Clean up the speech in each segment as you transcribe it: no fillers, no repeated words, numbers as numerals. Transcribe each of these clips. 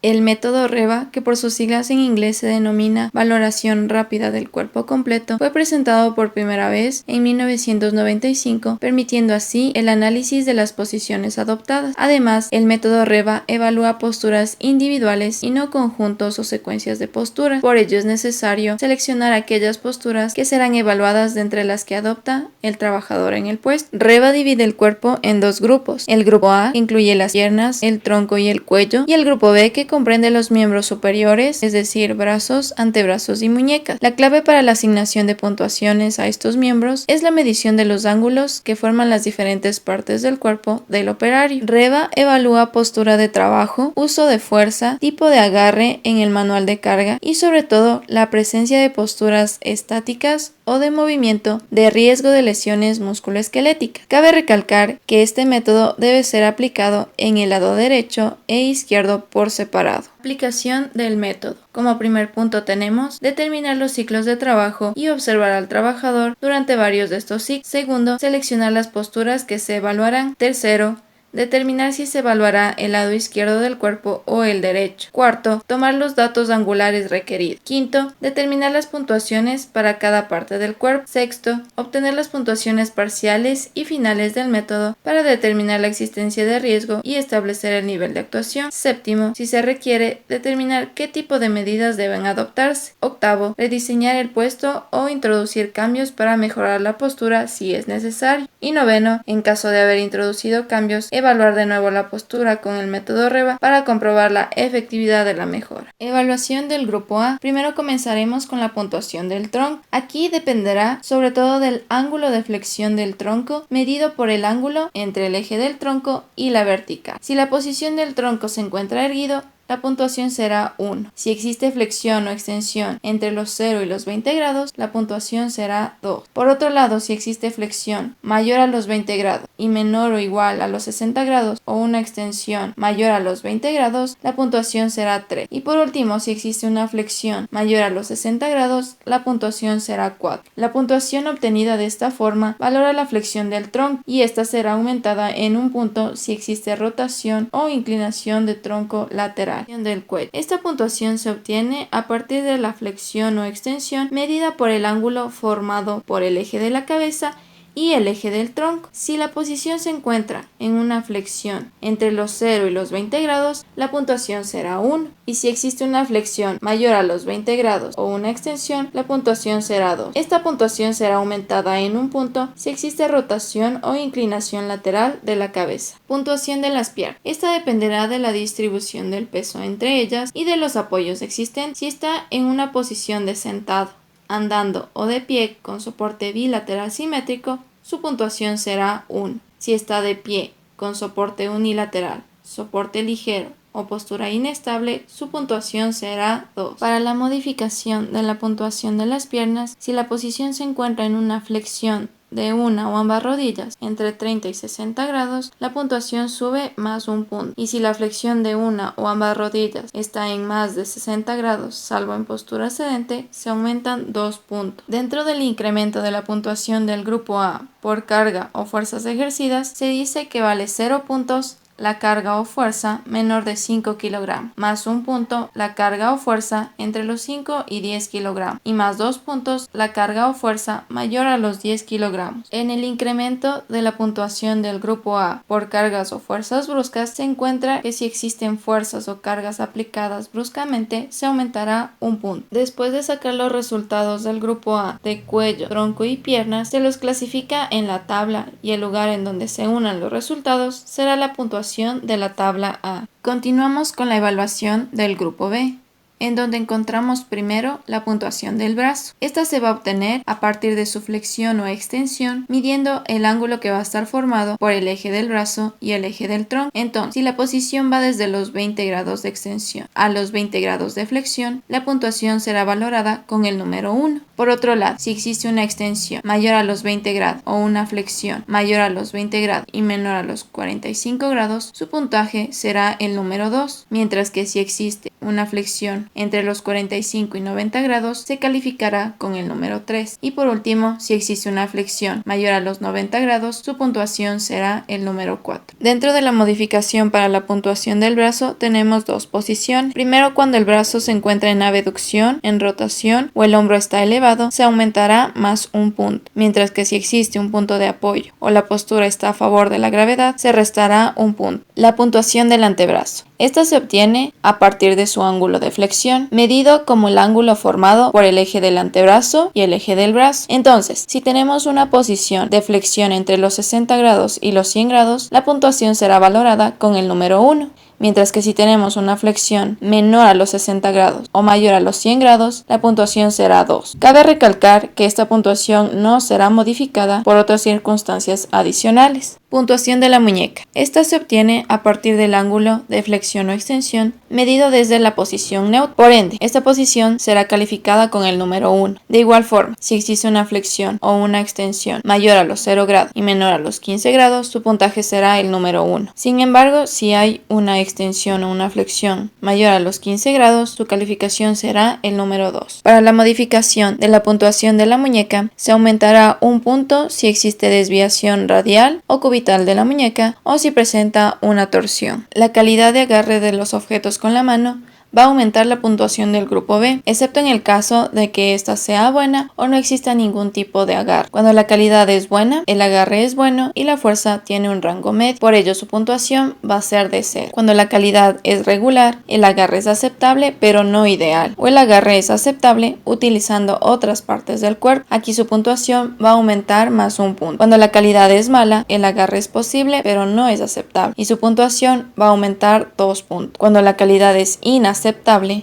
El método REVA, que por sus siglas en inglés se denomina Valoración Rápida del Cuerpo Completo, fue presentado por primera vez en 1995, permitiendo así el análisis de las posiciones adoptadas. Además, el método REVA evalúa posturas individuales y no conjuntos o secuencias de posturas. Por ello es necesario seleccionar aquellas posturas que serán evaluadas de entre las que adopta el trabajador en el puesto. REVA divide el cuerpo en dos grupos: el grupo A, que incluye las piernas, el tronco y el cuello, y el grupo B, que comprende los miembros superiores, es decir, brazos, antebrazos y muñecas. La clave para la asignación de puntuaciones a estos miembros es la medición de los ángulos que forman las diferentes partes del cuerpo del operario. REVA evalúa postura de trabajo, uso de fuerza, tipo de agarre en el manual de carga y sobre todo la presencia de posturas estáticas o de movimiento de riesgo de lesiones musculoesqueléticas. Cabe recalcar que este método debe ser aplicado en el lado derecho e izquierdo por separado. Aplicación del método. Como primer punto tenemos determinar los ciclos de trabajo y observar al trabajador durante varios de estos ciclos. Segundo, seleccionar las posturas que se evaluarán. Tercero, determinar si se evaluará el lado izquierdo del cuerpo o el derecho. Cuarto, tomar los datos angulares requeridos. Quinto, determinar las puntuaciones para cada parte del cuerpo. Sexto, obtener las puntuaciones parciales y finales del método para determinar la existencia de riesgo y establecer el nivel de actuación. Séptimo, si se requiere, determinar qué tipo de medidas deben adoptarse. Octavo, rediseñar el puesto o introducir cambios para mejorar la postura si es necesario. Y noveno, en caso de haber introducido cambios, evaluar de nuevo la postura con el método REVA para comprobar la efectividad de la mejora. Evaluación del grupo A. Primero comenzaremos con la puntuación del tronco. Aquí dependerá sobre todo del ángulo de flexión del tronco, medido por el ángulo entre el eje del tronco y la vertical. Si la posición del tronco se encuentra erguido, la puntuación será 1. Si existe flexión o extensión entre los 0 y los 20 grados, la puntuación será 2. Por otro lado, si existe flexión mayor a los 20 grados y menor o igual a los 60 grados o una extensión mayor a los 20 grados, la puntuación será 3. Y por último, si existe una flexión mayor a los 60 grados, la puntuación será 4. La puntuación obtenida de esta forma valora la flexión del tronco y esta será aumentada en un punto si existe rotación o inclinación de tronco lateral. Del cuello. Esta puntuación se obtiene a partir de la flexión o extensión medida por el ángulo formado por el eje de la cabeza y el eje del tronco. Si la posición se encuentra en una flexión entre los 0 y los 20 grados, la puntuación será 1. Y si existe una flexión mayor a los 20 grados o una extensión, la puntuación será 2. Esta puntuación será aumentada en un punto si existe rotación o inclinación lateral de la cabeza. Puntuación de las piernas. Esta dependerá de la distribución del peso entre ellas y de los apoyos existentes. Si está en una posición de sentado, andando o de pie con soporte bilateral simétrico, su puntuación será 1. Si está de pie con soporte unilateral, soporte ligero o postura inestable, su puntuación será 2. Para la modificación de la puntuación de las piernas, si la posición se encuentra en una flexión de una o ambas rodillas entre 30 y 60 grados, la puntuación sube más un punto. Y si la flexión de una o ambas rodillas está en más de 60 grados, salvo en postura sedente, se aumentan 2 puntos. Dentro del incremento de la puntuación del grupo A por carga o fuerzas ejercidas, se dice que vale 0 puntos la carga o fuerza menor de 5 kg, más un punto la carga o fuerza entre los 5 y 10 kg, y más 2 puntos la carga o fuerza mayor a los 10 kg. En el incremento de la puntuación del grupo A por cargas o fuerzas bruscas, se encuentra que si existen fuerzas o cargas aplicadas bruscamente, se aumentará un punto. Después de sacar los resultados del grupo A de cuello, tronco y piernas, se los clasifica en la tabla y el lugar en donde se unan los resultados será la puntuación de la tabla A. Continuamos con la evaluación del grupo B, en donde encontramos primero la puntuación del brazo. Esta se va a obtener a partir de su flexión o extensión, midiendo el ángulo que va a estar formado por el eje del brazo y el eje del tronco. Entonces, si la posición va desde los 20 grados de extensión a los 20 grados de flexión, la puntuación será valorada con el número 1. Por otro lado, si existe una extensión mayor a los 20 grados o una flexión mayor a los 20 grados y menor a los 45 grados, su puntaje será el número 2, mientras que si existe una flexión entre los 45 y 90 grados, se calificará con el número 3. Y por último, si existe una flexión mayor a los 90 grados, su puntuación será el número 4. Dentro de la modificación para la puntuación del brazo tenemos dos posiciones. Primero, cuando el brazo se encuentra en abducción, en rotación o el hombro está elevado, se aumentará más un punto, mientras que si existe un punto de apoyo o la postura está a favor de la gravedad, se restará un punto. La puntuación del antebrazo. Esta se obtiene a partir de su ángulo de flexión, medido como el ángulo formado por el eje del antebrazo y el eje del brazo. Entonces, si tenemos una posición de flexión entre los 60 grados y los 100 grados, la puntuación será valorada con el número 1. Mientras que si tenemos una flexión menor a los 60 grados o mayor a los 100 grados, la puntuación será 2. Cabe recalcar que esta puntuación no será modificada por otras circunstancias adicionales. Puntuación de la muñeca. Esta se obtiene a partir del ángulo de flexión o extensión medido desde la posición neutra. Por ende, esta posición será calificada con el número 1. De igual forma, si existe una flexión o una extensión mayor a los 0 grados y menor a los 15 grados, su puntaje será el número 1. Sin embargo, si hay una extensión o una flexión mayor a los 15 grados, su calificación será el número 2. Para la modificación de la puntuación de la muñeca, se aumentará un punto si existe desviación radial o cubital de la muñeca o si presenta una torsión. La calidad de agarre de los objetos con la mano va a aumentar la puntuación del grupo B, excepto en el caso de que ésta sea buena o no exista ningún tipo de agarre. Cuando la calidad es buena, el agarre es bueno y la fuerza tiene un rango medio, por ello su puntuación va a ser de 0. Cuando la calidad es regular, el agarre es aceptable pero no ideal, o el agarre es aceptable utilizando otras partes del cuerpo. Aquí su puntuación va a aumentar más un punto. Cuando la calidad es mala, el agarre es posible pero no es aceptable y su puntuación va a aumentar 2 puntos. Cuando la calidad es inaceptable,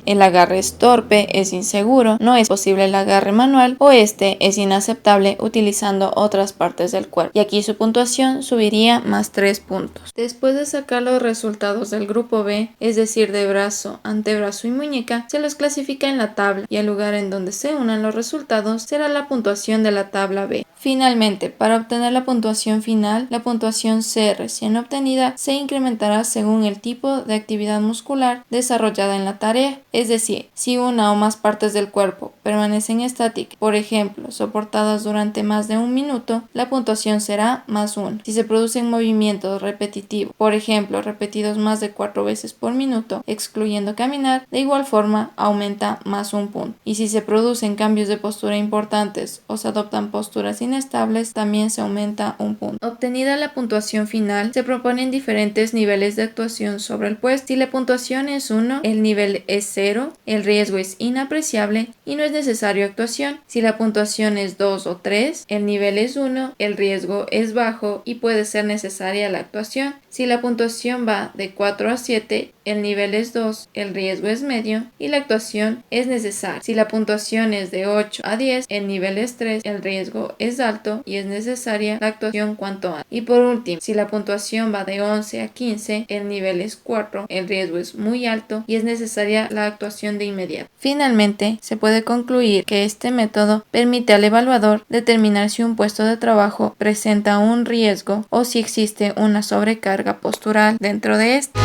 el agarre es torpe, es inseguro, no es posible el agarre manual o este es inaceptable utilizando otras partes del cuerpo. Y aquí su puntuación subiría más 3 puntos. Después de sacar los resultados del grupo B, es decir, de brazo, antebrazo y muñeca, se los clasifica en la tabla y el lugar en donde se unan los resultados será la puntuación de la tabla B. Finalmente, para obtener la puntuación final, la puntuación C recién obtenida se incrementará según el tipo de actividad muscular desarrollada en la tarea, es decir, si una o más partes del cuerpo permanecen estáticas, por ejemplo, soportadas durante más de un minuto, la puntuación será más 1. Si se producen movimientos repetitivos, por ejemplo, repetidos más de 4 veces por minuto, excluyendo caminar, de igual forma aumenta más un punto. Y si se producen cambios de postura importantes o se adoptan posturas inestables, también se aumenta un punto. Obtenida la puntuación final, se proponen diferentes niveles de actuación sobre el puesto. Si la puntuación es 1, el nivel es 0, el riesgo es inapreciable y no es necesario actuación. Si la puntuación es 2 o 3, el nivel es 1, el riesgo es bajo y puede ser necesaria la actuación. Si la puntuación va de 4 a 7, el nivel es 2, el riesgo es medio y la actuación es necesaria. Si la puntuación es de 8 a 10, el nivel es 3, el riesgo es alto y es necesaria la actuación cuanto antes. Y por último, si la puntuación va de 11 a 15, el nivel es 4, el riesgo es muy alto y es necesaria la actuación de inmediato. Finalmente, se puede concluir que este método permite al evaluador determinar si un puesto de trabajo presenta un riesgo o si existe una sobrecarga postural dentro de este.